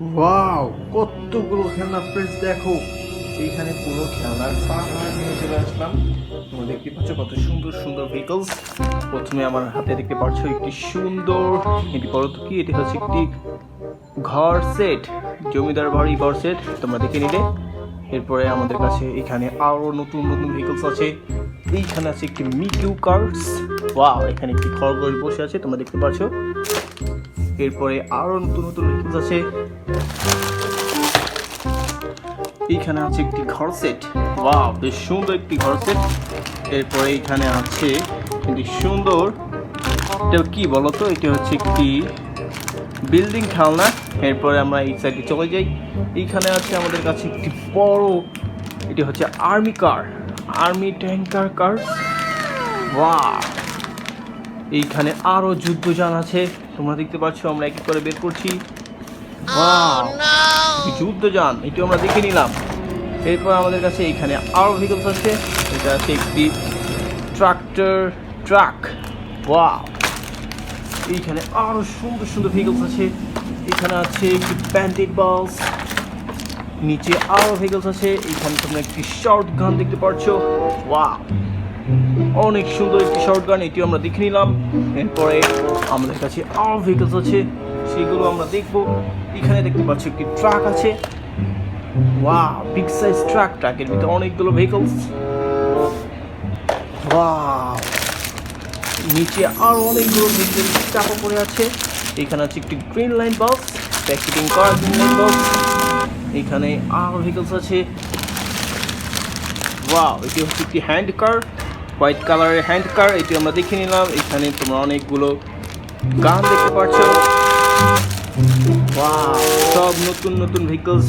Wow, কতগুলো খেলনা friends দেখো। এইখানে পুরো খেলনার পাহাড় নিয়ে চলে আসলাম। তোমরা দেখতে পাচ্ছ কত সুন্দর সুন্দর ভেহিকলস। প্রথমে আমার হাতে দেখতে পাচ্ছ একটি সুন্দর, এটি বলো তো কি, এটি হচ্ছে একটি ঘর সেট, জমিদার বাড়ি ঘর সেট, তোমরা দেখে নিলে। এরপরে আমাদের কাছে এখানে আরো নতুন নতুন ভেহিকলস আছে। এইখানে আছে একটি মিকিউ কার্স। ওয়াও, এখানে একটি খরগোশ বসে আছে, তোমরা দেখতে পাচ্ছ। এরপরে আরো নতুন নতুন ভেহিকলস আছে। এইখানে আছে একটি ঘর সেট। ওয়াও, বেশ সুন্দর একটি ঘর সেট। এরপরে এখানে আছে একটি সুন্দর, এটা কি বলতো, এটা হচ্ছে একটি বিল্ডিং খেলনা। এরপরে আমরা এই সাইডে চলে যাই। এইখানে আছে আমাদের কাছে একটি বড়, এটি হচ্ছে আর্মি কার, আর্মি ট্যাঙ্কার কার। ওয়াও, এইখানে আরো যুদ্ধযান আছে, তোমরা দেখতে পাচ্ছ। আমরা এক এক করে বের করছি। ওয়াও, যুদ্ধযান, এটি আমরা দেখে নিলাম। এরপর আমাদের কাছে এইখানে আরো ভেহিকলস আছে। এটা আছে একটি ট্রাক। ওয়াও, এইখানে আরো সুন্দর সুন্দর ভেহিকলস আছে। এখানে আছে একটি ব্যান্ডেড বাস, নিচে আরো ভেহিকলস আছে। এইখানে তোমরা একটি শর্ট গান দেখতে পাচ্ছ। ওয়াও, অনেক সুন্দর একটি শর্ট গান, এটিও আমরা দেখে নিলাম। এরপরে আমাদের কাছে আরো ভেহিকলস আছে, সেগুলো আমরা দেখবো। এখানে দেখতে পাচ্ছ একটি ট্রাক আছে। ওয়াও, বিগ সাইজ ট্রাক, ট্রাকের ভিতরে অনেকগুলো ভেহিকলস। ওয়াও, নিচে আরো অনেকগুলো ভেহিকল চাপা পড়ে আছে। এখানে আছে একটি গ্রিন লাইন বাস, প্যাকেটিং করা গ্রিন লাইন বাস। এখানে আরো ভেহিকলস আছে। ওয়াও, এটি হচ্ছে একটি হ্যান্ড কার, হোয়াইট কালারের হ্যান্ড কার, এটি আমরা দেখে নিলাম। এখানে তোমরা অনেকগুলো গান দেখতে পাচ্ছ। ওয়াও, সব নতুন নতুন ভেহিকলস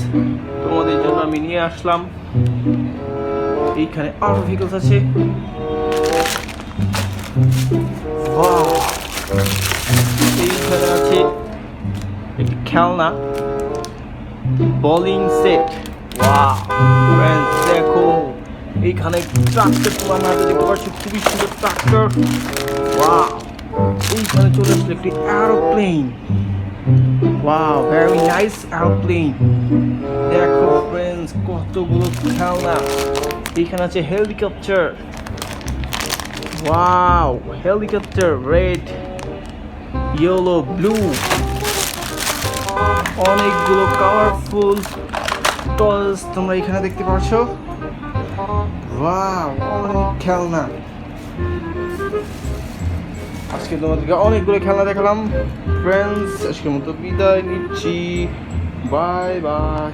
তোমাদের জন্য আমি নিয়ে আসলাম। এইখানে আরো ভেহিকলস আছে। ওয়াও, এইখানে আছে একটি খেলনা বোলিং সেট। ওয়াও ফ্রেন্ডস, দেখো এইখানে ট্রাক্টর, তোমার হাতে দেখতে পাচ্ছ, খুবই সুন্দর ট্রাক্টর। ওয়াও, এইখানে চলে আসলো একটি aeroplane. Wow, very nice aeroplane. দেখো ফ্রেন্ডস, কতগুলো খেলনা। এইখানে আছে helicopter. Wow, helicopter, red, yellow, blue, অনেকগুলো কালারফুল টয়স তোমরা এখানে দেখতে পাচ্ছ। ওয়াও, অনেক খেলনা। আজকে তোমাদেরকে অনেকগুলো খেলনা দেখালাম ফ্রেন্ডস। আজকের মতো বিদায় নিচ্ছি। Bye bye.